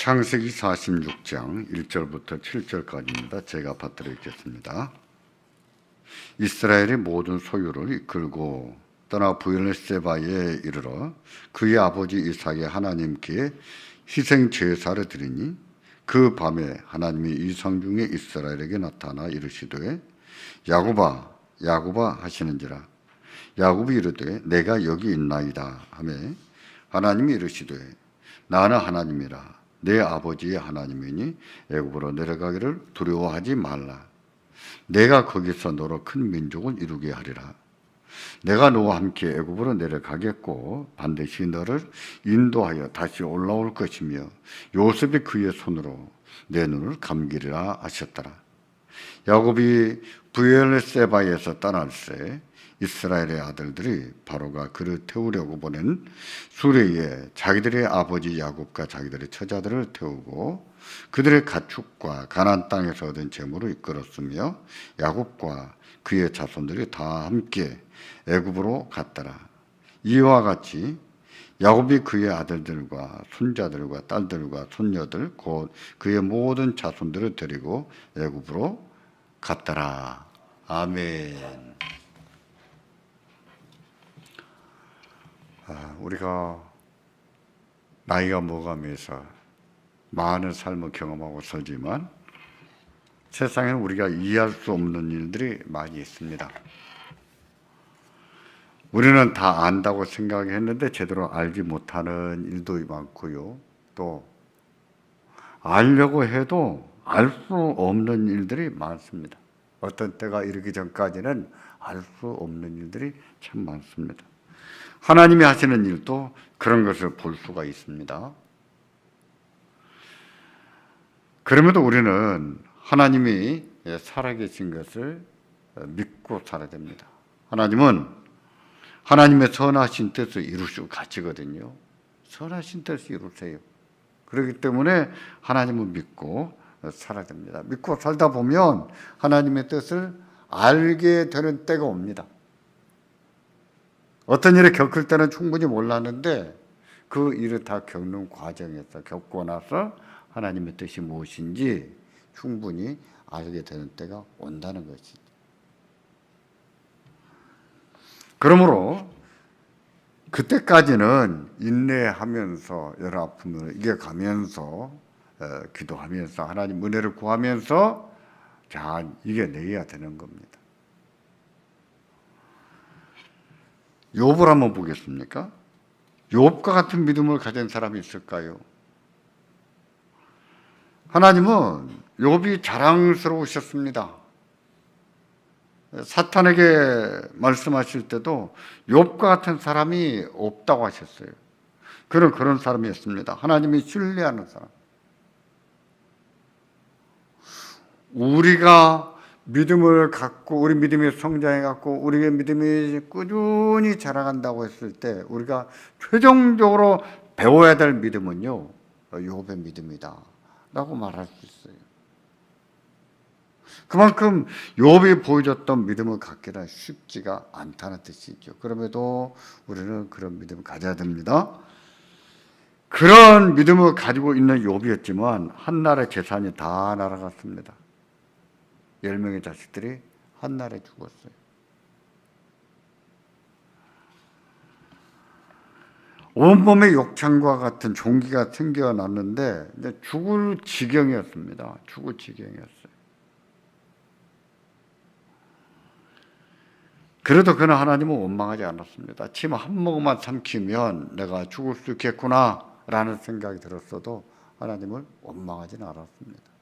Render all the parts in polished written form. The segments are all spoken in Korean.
창세기 46장 1절부터 7절까지입니다. 제가 받들어 읽겠습니다. 이스라엘의 모든 소유를 이끌고 떠나 브엘세바에 이르러 그의 아버지 이삭의 하나님께 희생 제사를 드리니 그 밤에 하나님이 이상 중에 이스라엘에게 나타나 이르시되 야곱아 야곱아 하시는지라. 야곱이 이르되 내가 여기 있나이다 하매 하나님이 이르시되 나는 하나님이라 내 아버지의 하나님이니 애굽으로 내려가기를 두려워하지 말라. 내가 거기서 너로 큰 민족을 이루게 하리라. 내가 너와 함께 애굽으로 내려가겠고 반드시 너를 인도하여 다시 올라올 것이며 요셉이 그의 손으로 내 눈을 감기리라 하셨더라. 야곱이 브엘세바에서 떠날새 이스라엘의 아들들이 바로가 그를 태우려고 보낸 수레에 자기들의 아버지 야곱과 자기들의 처자들을 태우고 그들의 가축과 가나안 땅에서 얻은 재물을 이끌었으며 야곱과 그의 자손들이 다 함께 애굽으로 갔더라. 이와 같이 야곱이 그의 아들들과 손자들과 딸들과 손녀들 곧 그의 모든 자손들을 데리고 애굽으로 갔더라. 아멘. 우리가 나이가 먹으면서 많은 삶을 경험하고 살지만 세상에는 우리가 이해할 수 없는 일들이 많이 있습니다. 우리는 다 안다고 생각했는데 제대로 알지 못하는 일도 많고요. 또 알려고 해도 알 수 없는 일들이 많습니다. 어떤 때가 이르기 전까지는 알 수 없는 일들이 참 많습니다. 하나님이 하시는 일도 그런 것을 볼 수가 있습니다. 그럼에도 우리는 하나님이 살아계신 것을 믿고 살아야 됩니다. 하나님은 하나님의 선하신 뜻을 이루시고 가시거든요. 선하신 뜻을 이루세요. 그렇기 때문에 하나님을 믿고 살아야 됩니다. 믿고 살다 보면 하나님의 뜻을 알게 되는 때가 옵니다. 어떤 일을 겪을 때는 충분히 몰랐는데 그 일을 다 겪는 과정에서 겪고 나서 하나님의 뜻이 무엇인지 충분히 알게 되는 때가 온다는 것이죠. 그러므로 그때까지는 인내하면서 여러 아픔을 이겨가면서 기도하면서 하나님 은혜를 구하면서 잘 이겨내야 되는 겁니다. 욥을 한번 보겠습니까? 욥과 같은 믿음을 가진 사람이 있을까요? 하나님은 욥이 자랑스러우셨습니다. 사탄에게 말씀하실 때도 욥과 같은 사람이 없다고 하셨어요. 그는 그런 사람이었습니다. 하나님이 신뢰하는 사람. 우리가 믿음을 갖고 우리 믿음이 성장해 갖고 우리의 믿음이 꾸준히 자라간다고 했을 때 우리가 최종적으로 배워야 될 믿음은요, 욥의 믿음이다 라고 말할 수 있어요. 그만큼 욥이 보여줬던 믿음을 갖기는 쉽지가 않다는 뜻이죠. 그럼에도 우리는 그런 믿음을 가져야 됩니다. 그런 믿음을 가지고 있는 욥이었지만 한날의 재산이 다 날아갔습니다. 10명의 자식들이 한날에 죽었어요. 온몸에 욕창과 같은 종기가 생겨났는데 이제 죽을 지경이었습니다. 죽을 지경이었어요. 그래도 그는 하나님을 원망하지 않았습니다. 침 한 모금만 삼키면 내가 죽을 수 있겠구나 라는 생각이 들었어도 하나님을 원망하지는 않았습니다.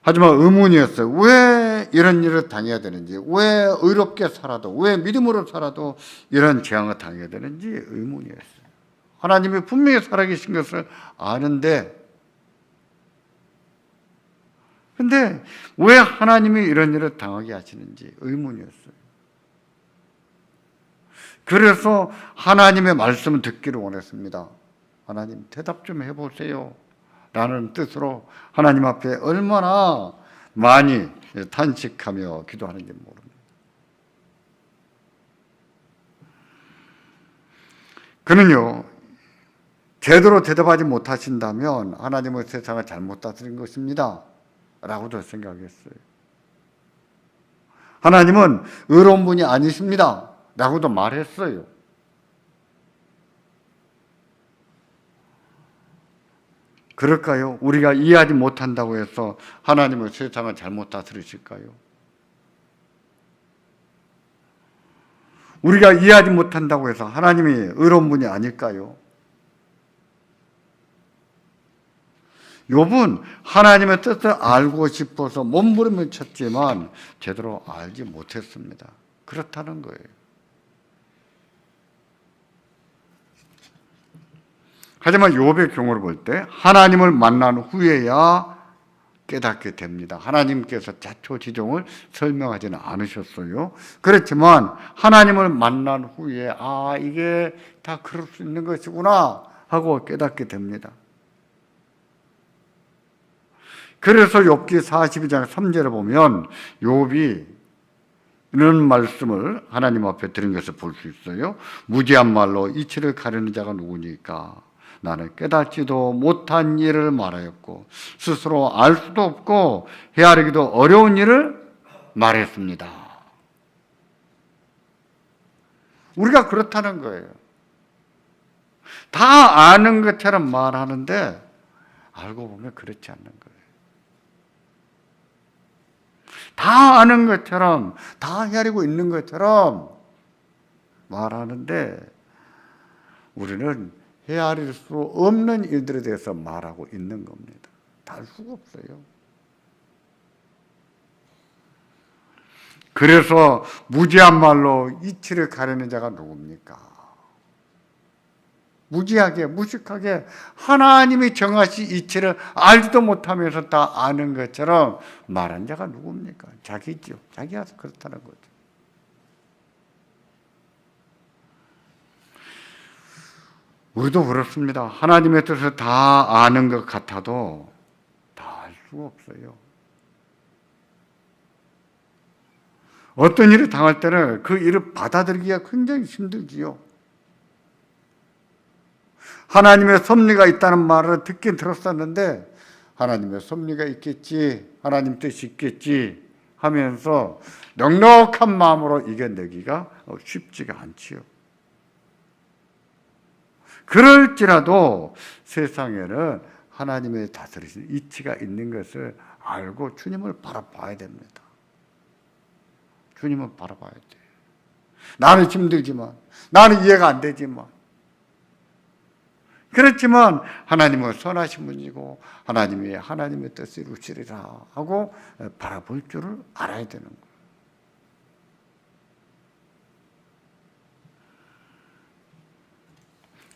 하지만 의문이었어요. 왜 이런 일을 당해야 되는지, 왜 의롭게 살아도, 왜 믿음으로 살아도 이런 재앙을 당해야 되는지 의문이었어요. 하나님이 분명히 살아계신 것을 아는데 근데 왜 하나님이 이런 일을 당하게 하시는지 의문이었어요. 그래서 하나님의 말씀을 듣기를 원했습니다. 하나님 대답 좀 해보세요 라는 뜻으로 하나님 앞에 얼마나 많이 탄식하며 기도하는지 모릅니다. 그는요 제대로 대답하지 못하신다면 하나님은 세상을 잘못 다스린 것입니다 라고도 생각했어요. 하나님은 의로운 분이 아니십니다 라고도 말했어요. 그럴까요? 우리가 이해하지 못한다고 해서 하나님은 세상을 잘못 다스리실까요? 우리가 이해하지 못한다고 해서 하나님이 의로운 분이 아닐까요? 욥은 하나님의 뜻을 알고 싶어서 몸부림을 쳤지만 제대로 알지 못했습니다. 그렇다는 거예요. 하지만 욥의 경우를 볼 때 하나님을 만난 후에야 깨닫게 됩니다. 하나님께서 자초지종을 설명하지는 않으셨어요. 그렇지만 하나님을 만난 후에 이게 다 그럴 수 있는 것이구나 하고 깨닫게 됩니다. 그래서 욥기 42장 3절에 보면 욥이 이런 말씀을 하나님 앞에 드린 것을 볼 수 있어요. 무지한 말로 이치를 가르는 자가 누구니까? 나는 깨닫지도 못한 일을 말하였고 스스로 알 수도 없고 헤아리기도 어려운 일을 말했습니다. 우리가 그렇다는 거예요. 다 아는 것처럼 말하는데 알고 보면 그렇지 않는 거예요. 다 아는 것처럼, 다 헤아리고 있는 것처럼 말하는데 우리는 헤아릴 수 없는 일들에 대해서 말하고 있는 겁니다. 다 알 수가 없어요. 그래서 무지한 말로 이치를 가르는 자가 누굽니까? 무지하게, 무식하게 하나님이 정하신 이치를 알지도 못하면서 다 아는 것처럼 말한 자가 누굽니까? 자기죠. 자기가 그렇다는 거죠. 우리도 그렇습니다. 하나님의 뜻을 다 아는 것 같아도 다 알 수가 없어요. 어떤 일을 당할 때는 그 일을 받아들이기가 굉장히 힘들지요. 하나님의 섭리가 있다는 말을 듣긴 들었었는데 하나님의 섭리가 있겠지, 하나님 뜻이 있겠지 하면서 넉넉한 마음으로 이겨내기가 쉽지가 않지요. 그럴지라도 세상에는 하나님의 다스리신 이치가 있는 것을 알고 주님을 바라봐야 됩니다. 주님을 바라봐야 돼요. 나는 힘들지만, 나는 이해가 안 되지만, 그렇지만 하나님은 선하신 분이고 하나님이 하나님의 뜻을 이루시리라 하고 바라볼 줄을 알아야 되는 거예요.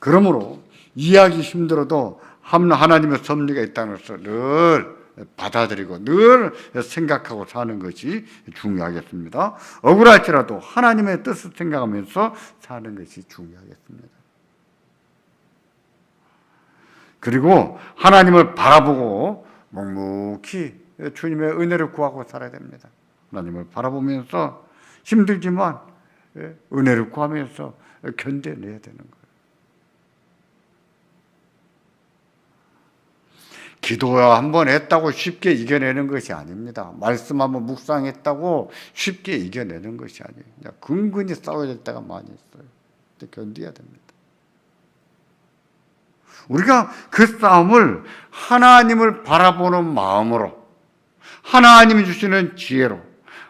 그러므로 이해하기 힘들어도 하나님의 섭리가 있다는 것을 늘 받아들이고 늘 생각하고 사는 것이 중요하겠습니다. 억울할지라도 하나님의 뜻을 생각하면서 사는 것이 중요하겠습니다. 그리고 하나님을 바라보고 묵묵히 주님의 은혜를 구하고 살아야 됩니다. 하나님을 바라보면서 힘들지만 은혜를 구하면서 견뎌내야 되는 거예요. 기도 한번 했다고 쉽게 이겨내는 것이 아닙니다. 말씀 한번 묵상했다고 쉽게 이겨내는 것이 아니에요. 근근히 싸워야 될 때가 많이 있어요. 견뎌야 됩니다. 우리가 그 싸움을 하나님을 바라보는 마음으로, 하나님이 주시는 지혜로,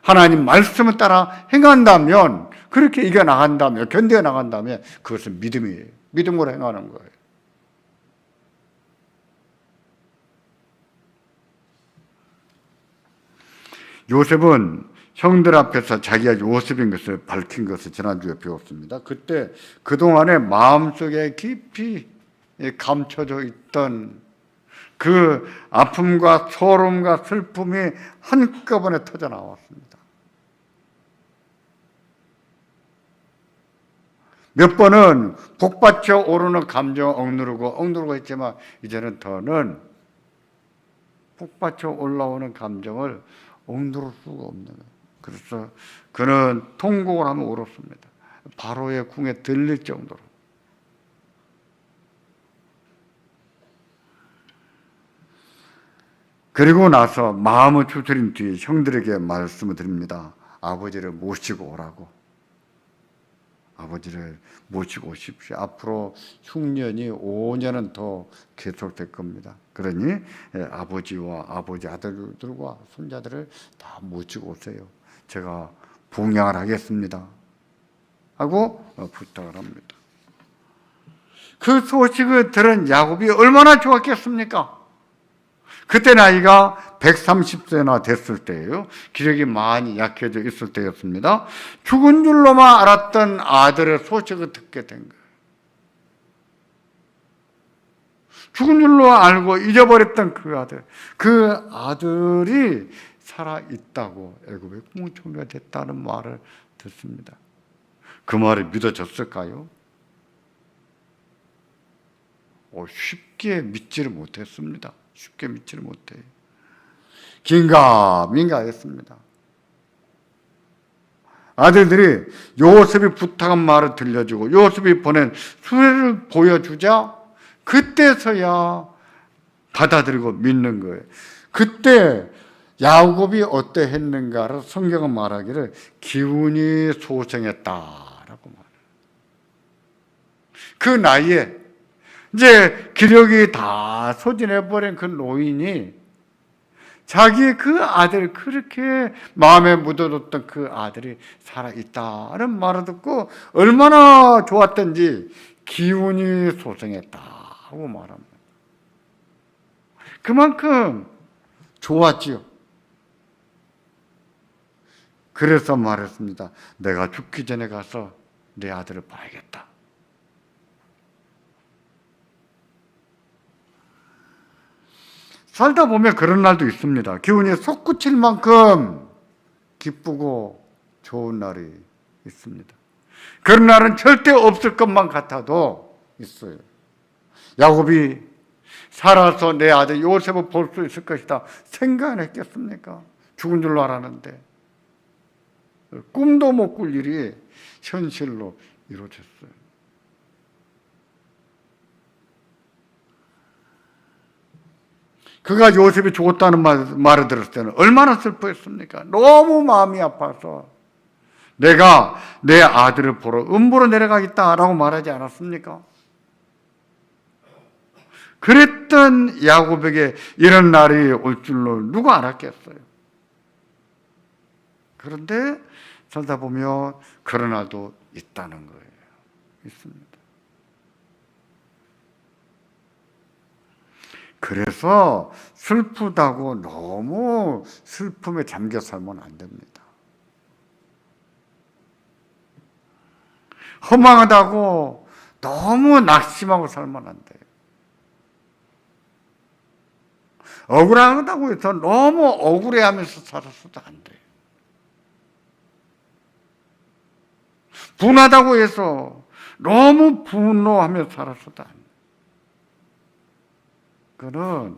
하나님 말씀을 따라 행한다면, 그렇게 이겨나간다면, 견뎌나간다면 그것은 믿음이에요. 믿음으로 행하는 거예요. 요셉은 형들 앞에서 자기가 요셉인 것을 밝힌 것을 지난주에 배웠습니다. 그때 그동안에 마음속에 깊이 감춰져 있던 그 아픔과 소름과 슬픔이 한꺼번에 터져 나왔습니다. 몇 번은 복받쳐 오르는 감정 억누르고 했지만 이제는 더는 복받쳐 올라오는 감정을 억누를 수가 없는 거예요. 그래서 그는 통곡을 하며 울었습니다. 바로의 궁에 들릴 정도로. 그리고 나서 마음을 추스린 뒤에 형들에게 말씀을 드립니다. 아버지를 모시고 오라고. 아버지를 모시고 오십시오. 앞으로 흉년이 5년은 더 계속될 겁니다. 그러니 아버지와 아버지 아들들과 손자들을 다 모시고 오세요. 제가 봉양을 하겠습니다. 하고 부탁을 합니다. 그 소식을 들은 야곱이 얼마나 좋았겠습니까? 그때 나이가 130세나 됐을 때예요. 기력이 많이 약해져 있을 때였습니다. 죽은 줄로만 알았던 아들의 소식을 듣게 된 거예요. 죽은 줄로 알고 잊어버렸던 그 아들이 살아있다고 애굽의 국무총리가 됐다는 말을 듣습니다. 그 말이 믿어졌을까요? 쉽게 믿지를 못했습니다. 쉽게 믿지를 못해요. 긴가민가했습니다. 아들들이 요셉이 부탁한 말을 들려주고 요셉이 보낸 수레를 보여주자 그때서야 받아들이고 믿는 거예요. 그때 야곱이 어떠했는가를 성경은 말하기를 기운이 소생했다라고 말해요. 그 나이에 이제 기력이 다 소진해버린 그 노인이 자기의 그 아들, 그렇게 마음에 묻어뒀던 그 아들이 살아있다는 말을 듣고 얼마나 좋았던지 기운이 소생했다고 말합니다. 그만큼 좋았지요. 그래서 말했습니다. 내가 죽기 전에 가서 내 아들을 봐야겠다. 살다 보면 그런 날도 있습니다. 기운이 솟구칠 만큼 기쁘고 좋은 날이 있습니다. 그런 날은 절대 없을 것만 같아도 있어요. 야곱이 살아서 내 아들 요셉을 볼 수 있을 것이다 생각은 했겠습니까? 죽은 줄로 알았는데 꿈도 못 꿀 일이 현실로 이루어졌어요. 그가 요셉이 죽었다는 말을 들었을 때는 얼마나 슬퍼했습니까? 너무 마음이 아파서 내가 내 아들을 보러 음부로 내려가겠다라고 말하지 않았습니까? 그랬던 야곱에게 이런 날이 올 줄로 누가 알았겠어요? 그런데 살다 보면 그런 날도 있다는 거예요. 있습니다. 그래서 슬프다고 너무 슬픔에 잠겨 살면 안 됩니다. 허망하다고 너무 낙심하고 살면 안 돼요. 억울하다고 해서 너무 억울해하면서 살아서도 안 돼요. 분하다고 해서 너무 분노하며 살아서도 안 돼요. 그는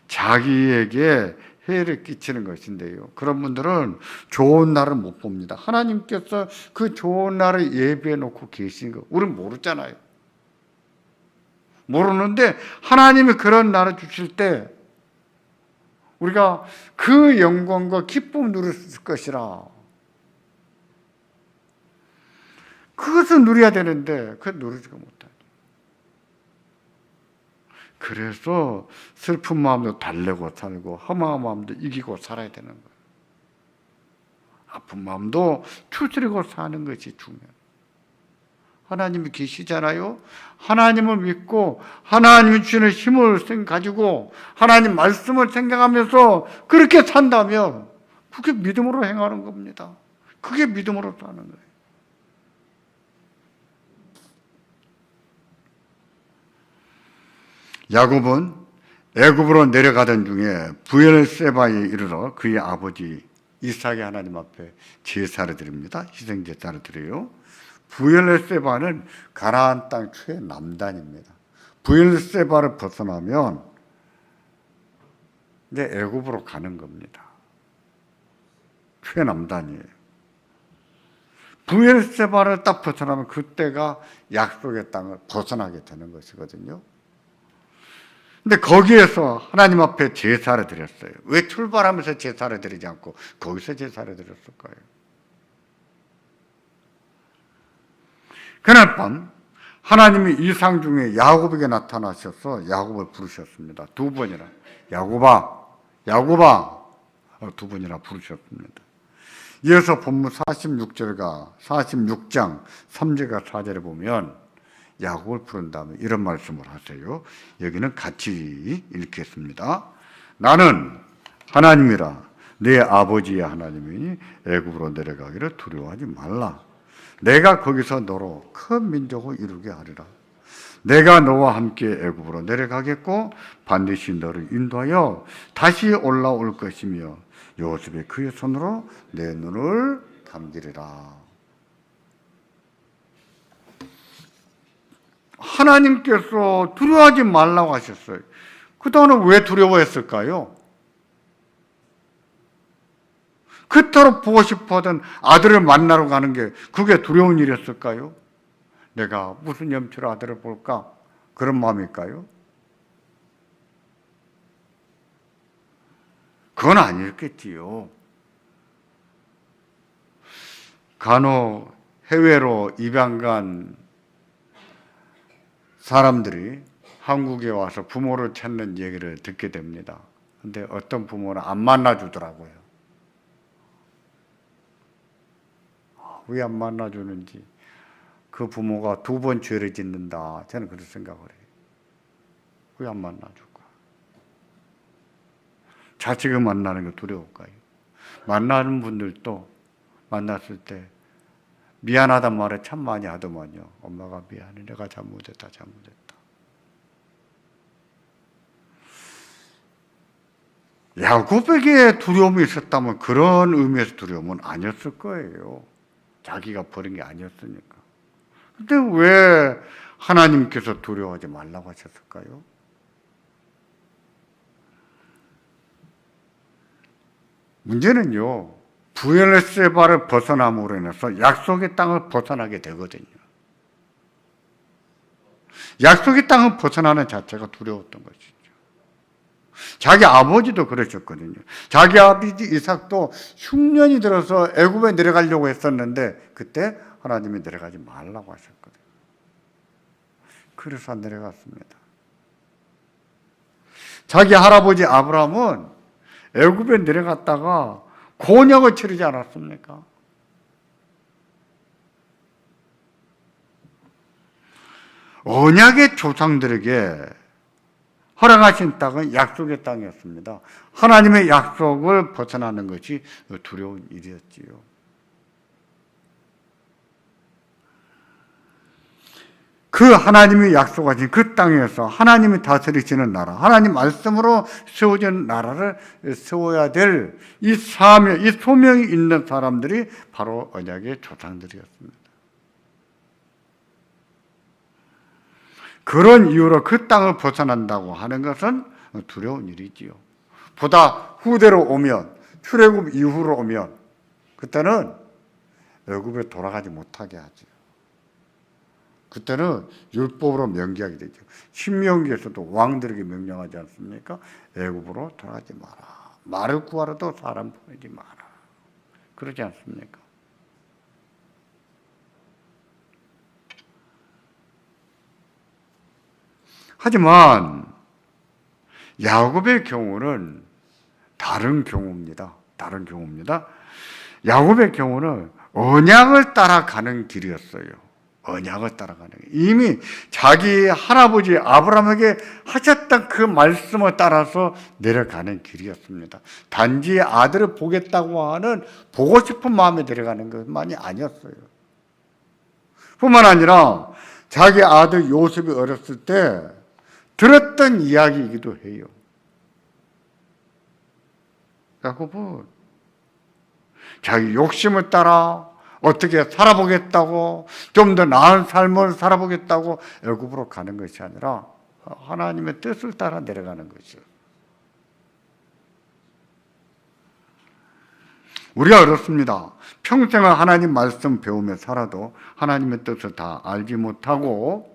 자기에게 해를 끼치는 것인데요. 그런 분들은 좋은 날을 못 봅니다. 하나님께서 그 좋은 날을 예비해 놓고 계신 거 우리는 모르잖아요. 모르는데 하나님이 그런 날을 주실 때 우리가 그 영광과 기쁨을 누릴 수 있을 것이라. 그것을 누려야 되는데 그걸 누리지가 못하죠. 그래서 슬픈 마음도 달래고 살고 허망한 마음도 이기고 살아야 되는 거예요. 아픈 마음도 추스리고 사는 것이 중요해요. 하나님이 계시잖아요. 하나님을 믿고 하나님이 주시는 힘을 가지고 하나님 말씀을 생각하면서 그렇게 산다면 그게 믿음으로 행하는 겁니다. 그게 믿음으로 사는 거예요. 야곱은 애굽으로 내려가던 중에 브엘세바에 이르러 그의 아버지 이삭의 하나님 앞에 제사를 드립니다. 희생 제사를 드려요. 브엘세바는 가나안 땅 최남단입니다. 브엘세바를 벗어나면 이제 애굽으로 가는 겁니다. 최남단이에요. 브엘세바를 딱 벗어나면 그때가 약속의 땅을 벗어나게 되는 것이거든요. 근데 거기에서 하나님 앞에 제사를 드렸어요. 왜 출발하면서 제사를 드리지 않고 거기서 제사를 드렸을까요? 그날 밤 하나님이 이상 중에 야곱에게 나타나셔서 야곱을 부르셨습니다. 두 번이나. 야곱아, 야곱아, 두 번이나 부르셨습니다. 이어서 본문 46절과 46장 3절과 4절에 보면 야곱을 부른 다음에 이런 말씀을 하세요. 여기는 같이 읽겠습니다. 나는 하나님이라 내 아버지의 하나님이니 애굽으로 내려가기를 두려워하지 말라. 내가 거기서 너로 큰 민족을 이루게 하리라. 내가 너와 함께 애굽으로 내려가겠고 반드시 너를 인도하여 다시 올라올 것이며 요셉의 그의 손으로 내 눈을 감기리라. 하나님께서 두려워하지 말라고 하셨어요. 그동안은 왜 두려워했을까요? 그토록 보고 싶어하던 아들을 만나러 가는 게 그게 두려운 일이었을까요? 내가 무슨 염치로 아들을 볼까? 그런 마음일까요? 그건 아니었겠지요. 간혹 해외로 입양 간 사람들이 한국에 와서 부모를 찾는 얘기를 듣게 됩니다. 근데 어떤 부모는 안 만나주더라고요. 왜 안 만나주는지. 그 부모가 두 번 죄를 짓는다. 저는 그런 생각을 해요. 왜 안 만나줄까? 자식을 만나는 게 두려울까요? 만나는 분들도 만났을 때 미안하단 말을 참 많이 하더만요. 엄마가 미안해. 내가 잘못했다. 야곱에게 두려움이 있었다면 그런 의미에서 두려움은 아니었을 거예요. 자기가 버린 게 아니었으니까. 근데 왜 하나님께서 두려워하지 말라고 하셨을까요? 문제는요, 브엘세바를 벗어남으로 인해서 약속의 땅을 벗어나게 되거든요. 약속의 땅을 벗어나는 자체가 두려웠던 것이죠. 자기 아버지도 그러셨거든요. 자기 아버지 이삭도 흉년이 들어서 애굽에 내려가려고 했었는데 그때 하나님이 내려가지 말라고 하셨거든요. 그래서 안 내려갔습니다. 자기 할아버지 아브라함은 애굽에 내려갔다가 곤약을 치르지 않았습니까? 언약의 조상들에게 허락하신 땅은 약속의 땅이었습니다. 하나님의 약속을 벗어나는 것이 두려운 일이었지요. 그 하나님이 약속하신 그 땅에서 하나님이 다스리시는 나라, 하나님 말씀으로 세워진 나라를 세워야 될 이 사명, 이 소명이 있는 사람들이 바로 언약의 조상들이었습니다. 그런 이유로 그 땅을 벗어난다고 하는 것은 두려운 일이지요. 보다 후대로 오면, 출애굽 이후로 오면 그때는 애굽에 돌아가지 못하게 하죠. 그때는 율법으로 명기하게 되죠. 신명기에서도 왕들에게 명령하지 않습니까? 애굽으로 돌아가지 마라. 말을 구하러도 사람 보내지 마라. 그러지 않습니까? 하지만 야곱의 경우는 다른 경우입니다. 야곱의 경우는 언약을 따라가는 길이었어요. 언약을 따라가는 길. 이미 자기 할아버지 아브라함에게 하셨던 그 말씀을 따라서 내려가는 길이었습니다. 단지 아들을 보겠다고 하는 보고 싶은 마음에 내려가는 것만이 아니었어요. 뿐만 아니라 자기 아들 요셉이 어렸을 때 들었던 이야기이기도 해요. 야곱은 자기 욕심을 따라 어떻게 살아보겠다고, 좀 더 나은 삶을 살아보겠다고 애굽으로 가는 것이 아니라 하나님의 뜻을 따라 내려가는 거죠. 우리가 그렇습니다. 평생을 하나님 말씀 배우며 살아도 하나님의 뜻을 다 알지 못하고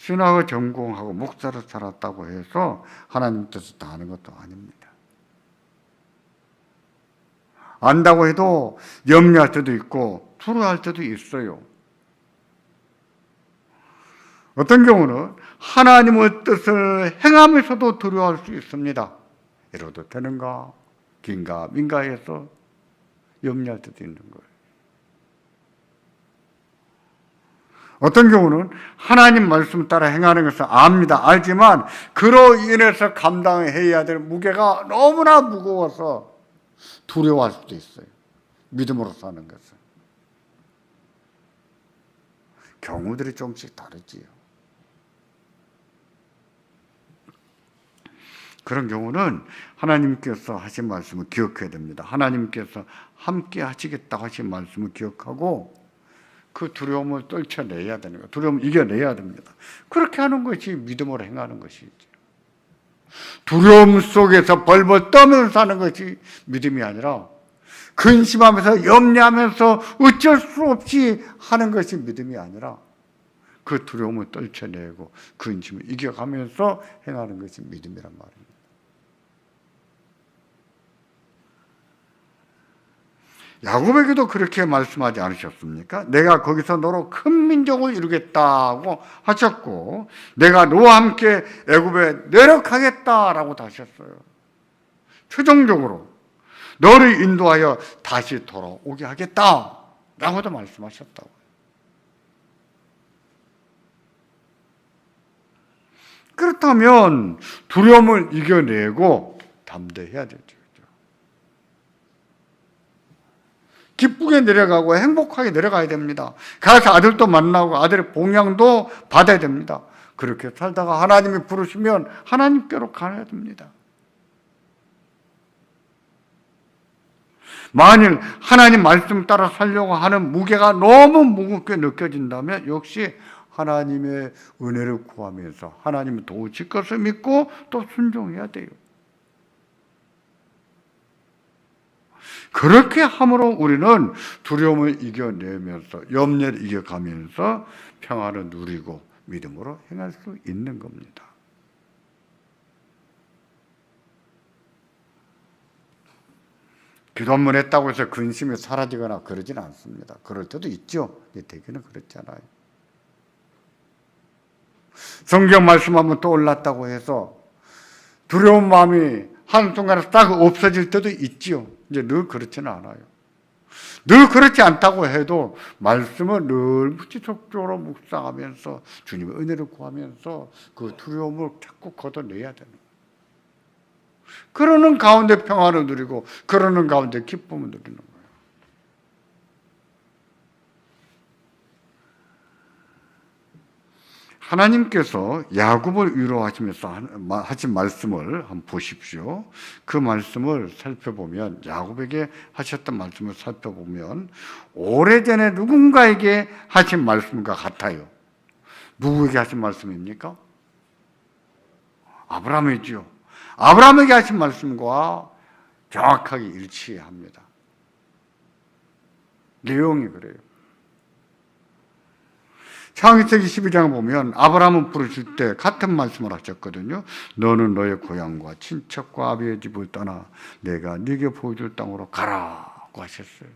신학을 전공하고 목사로 살았다고 해서 하나님 뜻을 다 아는 것도 아닙니다. 안다고 해도 염려할 때도 있고 두려워할 때도 있어요. 어떤 경우는 하나님의 뜻을 행하면서도 두려워할 수 있습니다. 이러도 되는가? 긴가? 민가 해서 염려할 때도 있는 거예요. 어떤 경우는 하나님 말씀 따라 행하는 것을 압니다. 알지만 그로 인해서 감당해야 될 무게가 너무나 무거워서 두려워할 수도 있어요. 믿음으로 사는 것은. 경우들이 조금씩 다르지요. 그런 경우는 하나님께서 하신 말씀을 기억해야 됩니다. 하나님께서 함께 하시겠다고 하신 말씀을 기억하고 그 두려움을 떨쳐내야 되는 거예요. 두려움을 이겨내야 됩니다. 그렇게 하는 것이 믿음으로 행하는 것이죠. 두려움 속에서 벌벌 떠면서 사는 것이 믿음이 아니라 근심하면서 염려하면서 어쩔 수 없이 하는 것이 믿음이 아니라 그 두려움을 떨쳐내고 근심을 이겨가면서 행하는 것이 믿음이란 말입니다. 야곱에게도 그렇게 말씀하지 않으셨습니까? 내가 거기서 너로 큰 민족을 이루겠다고 하셨고 내가 너와 함께 애굽에 내려가겠다라고도 하셨어요. 최종적으로 너를 인도하여 다시 돌아오게 하겠다라고도 말씀하셨다고. 그렇다면 두려움을 이겨내고 담대해야 되죠. 기쁘게 내려가고 행복하게 내려가야 됩니다. 가서 아들도 만나고 아들의 봉양도 받아야 됩니다. 그렇게 살다가 하나님이 부르시면 하나님께로 가야 됩니다. 만일 하나님 말씀 따라 살려고 하는 무게가 너무 무겁게 느껴진다면 역시 하나님의 은혜를 구하면서 하나님을 도우실 것을 믿고 또 순종해야 돼요. 그렇게 함으로 우리는 두려움을 이겨내면서 염려를 이겨가면서 평안을 누리고 믿음으로 행할 수 있는 겁니다. 기도 한번 했다고 해서 근심이 사라지거나 그러지는 않습니다. 그럴 때도 있죠. 대개는 그렇잖아요. 성경 말씀 한번 떠올랐다고 해서 두려운 마음이 한순간에 딱 없어질 때도 있지요. 이제 늘 그렇지는 않아요. 늘 그렇지 않다고 해도 말씀을 늘 무지속적으로 묵상하면서 주님의 은혜를 구하면서 그 두려움을 자꾸 걷어내야 되는 거예요. 그러는 가운데 평화를 누리고 그러는 가운데 기쁨을 누리는 거예요. 하나님께서 야곱을 위로하시면서 하신 말씀을 한번 보십시오. 그 말씀을 살펴보면 야곱에게 하셨던 말씀을 살펴보면 오래전에 누군가에게 하신 말씀과 같아요. 누구에게 하신 말씀입니까? 아브라함이지요. 아브라함에게 하신 말씀과 정확하게 일치합니다. 내용이 그래요. 창세기 12장 보면 아브라함은 부르실 때 같은 말씀을 하셨거든요. 너는 너의 고향과 친척과 아비의 집을 떠나 내가 네게 보여줄 땅으로 가라고 하셨어요.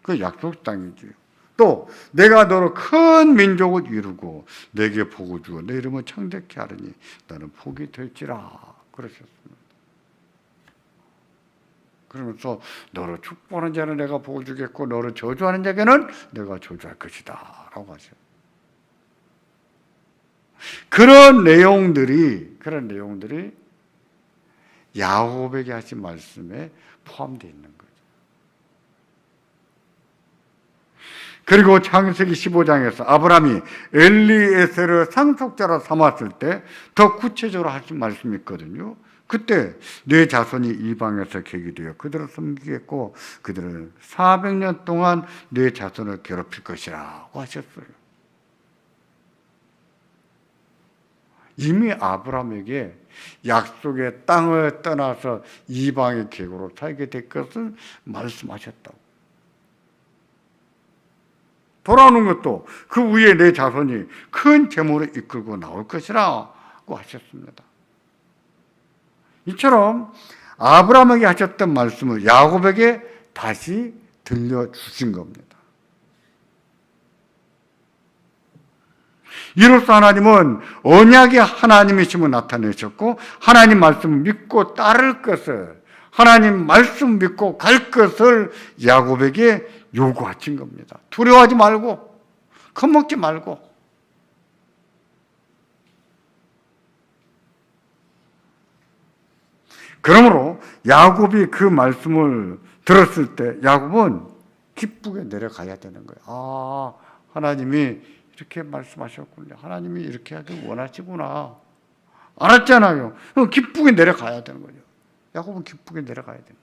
그 약속 땅이지요. 또 내가 너로 큰 민족을 이루고 내게 복을 주고 내 이름을 창대케 하리니 너는 복이 될지라 그러셨습니다. 그러면서 너를 축복하는 자는 내가 복을 주겠고 너를 저주하는 자에게는 내가 저주할 것이다 라고 하셨어요. 그런 내용들이 야곱에게 하신 말씀에 포함되어 있는 거죠. 그리고 창세기 15장에서 아브라함이 엘리에셀을 상속자로 삼았을 때 더 구체적으로 하신 말씀이 있거든요. 그때 내 자손이 이방에서 계기되어 그들을 섬기겠고 그들은 400년 동안 내 자손을 괴롭힐 것이라고 하셨어요. 이미 아브라함에게 약속의 땅을 떠나서 이방의 계곡으로 살게 될 것을 말씀하셨다고. 돌아오는 것도 그 위에 내 자손이 큰 재물을 이끌고 나올 것이라고 하셨습니다. 이처럼 아브라함에게 하셨던 말씀을 야곱에게 다시 들려주신 겁니다. 이로써 하나님은 언약의 하나님이심을 나타내셨고 하나님 말씀을 믿고 따를 것을, 하나님 말씀 믿고 갈 것을 야곱에게 요구하신 겁니다. 두려워하지 말고, 겁먹지 말고. 그러므로 야곱이 그 말씀을 들었을 때 야곱은 기쁘게 내려가야 되는 거예요. 아, 하나님이 이렇게 말씀하셨군요. 하나님이 이렇게 하길 원하시구나. 알았잖아요. 기쁘게 내려가야 되는 거죠. 야곱은 기쁘게 내려가야 됩니다.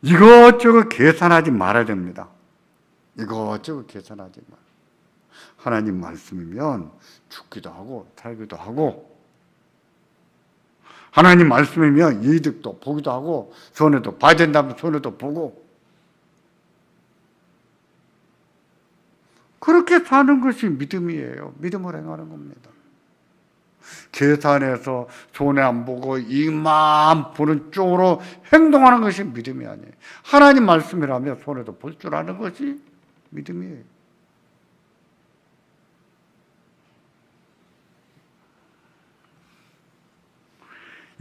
이것저것 계산하지 말아야 됩니다. 이것저것 계산하지 말아요. 하나님 말씀이면 죽기도 하고 살기도 하고, 하나님 말씀이면 이득도 보기도 하고, 손해도 봐야 된다면 손해도 보고, 그렇게 사는 것이 믿음이에요. 믿음을 행하는 겁니다. 계산해서 손해 안 보고 이만 보는 쪽으로 행동하는 것이 믿음이 아니에요. 하나님 말씀이라면 손해도 볼 줄 아는 것이 믿음이에요.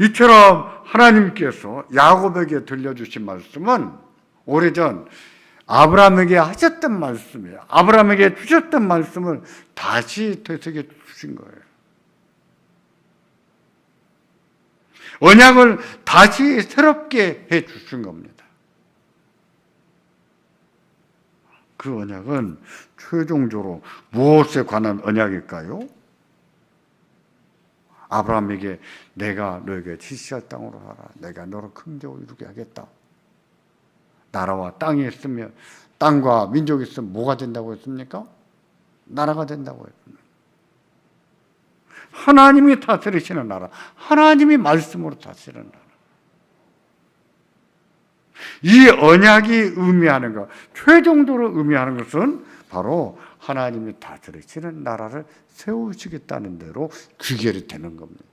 이처럼 하나님께서 야곱에게 들려주신 말씀은 오래전 아브라함에게 하셨던 말씀이에요. 아브라함에게 주셨던 말씀을 다시 되새겨 주신 거예요. 언약을 다시 새롭게 해 주신 겁니다. 그 언약은 최종적으로 무엇에 관한 언약일까요? 아브라함에게 내가 너에게 지시할 땅으로 가라. 내가 너를 큰족을 이루게 하겠다. 나라와 땅이 있으면, 땅과 민족이 있으면 뭐가 된다고 했습니까? 나라가 된다고 했습니다. 하나님이 다스리시는 나라, 하나님이 말씀으로 다스리는 나라. 이 언약이 의미하는 것, 최종적으로 의미하는 것은 바로 하나님이 다스리시는 나라를 세우시겠다는 대로 귀결이 되는 겁니다.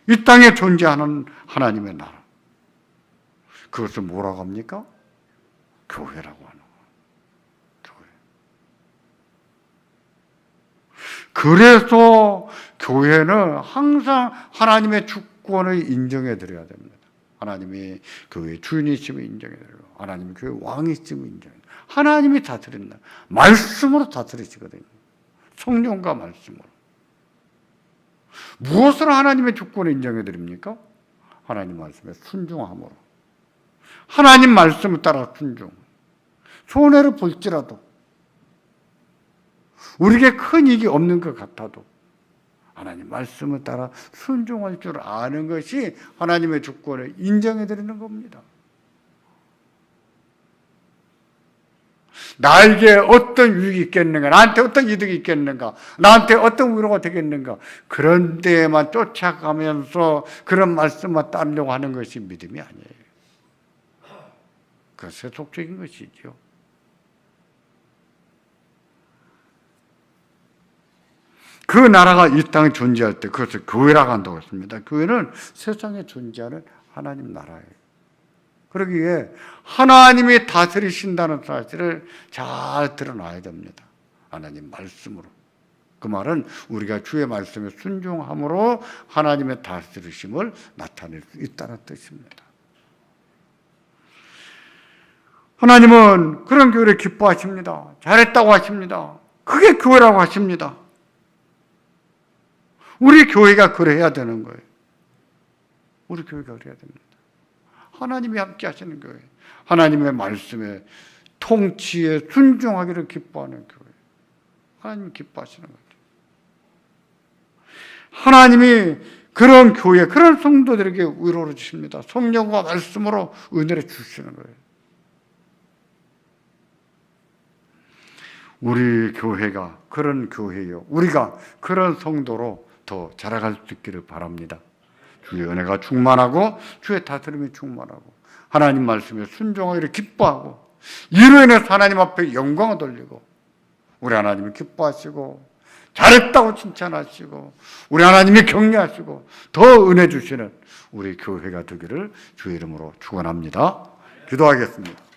이 땅에 존재하는 하나님의 나라, 그것을 뭐라고 합니까? 교회라고 하는 거예요. 교회. 그래서 교회는 항상 하나님의 주권을 인정해 드려야 됩니다. 하나님이 교회의 주인이심을 인정해 드리고, 하나님이 교회의 왕이심을 인정해 드리고, 하나님이 다스린다. 말씀으로 다스리시거든요. 성령과 말씀으로. 무엇으로 하나님의 주권을 인정해 드립니까? 하나님 말씀에 순종함으로. 하나님 말씀을 따라 순종. 손해를 볼지라도, 우리에게 큰 이익이 없는 것 같아도 하나님 말씀을 따라 순종할 줄 아는 것이 하나님의 주권을 인정해 드리는 겁니다. 나에게 어떤 유익이 있겠는가, 나한테 어떤 이득이 있겠는가, 나한테 어떤 위로가 되겠는가, 그런 데에만 쫓아가면서 그런 말씀만 따르려고 하는 것이 믿음이 아니에요. 그 세속적인 것이죠. 그 나라가 이 땅에 존재할 때 그것을 교회라고 한다고 했습니다. 교회는 세상에 존재하는 하나님 나라예요. 그러기에 하나님이 다스리신다는 사실을 잘 드러나야 됩니다. 하나님 말씀으로. 그 말은 우리가 주의 말씀에 순종함으로 하나님의 다스리심을 나타낼 수 있다는 뜻입니다. 하나님은 그런 교회를 기뻐하십니다. 잘했다고 하십니다. 그게 교회라고 하십니다. 우리 교회가 그래야 되는 거예요. 우리 교회가 그래야 됩니다. 하나님이 함께 하시는 교회, 하나님의 말씀에 통치에 순종하기를 기뻐하는 교회, 하나님이 기뻐하시는 거죠. 하나님이 그런 교회, 그런 성도들에게 위로를 주십니다. 성령과 말씀으로 은혜를 주시는 거예요. 우리 교회가 그런 교회요, 우리가 그런 성도로 더 자라갈 수 있기를 바랍니다. 주의 은혜가 충만하고 주의 다스림이 충만하고 하나님 말씀에 순종하기를 기뻐하고 이로 인해서 하나님 앞에 영광을 돌리고 우리 하나님이 기뻐하시고 잘했다고 칭찬하시고 우리 하나님이 격려하시고 더 은혜 주시는 우리 교회가 되기를 주의 이름으로 축원합니다. 기도하겠습니다.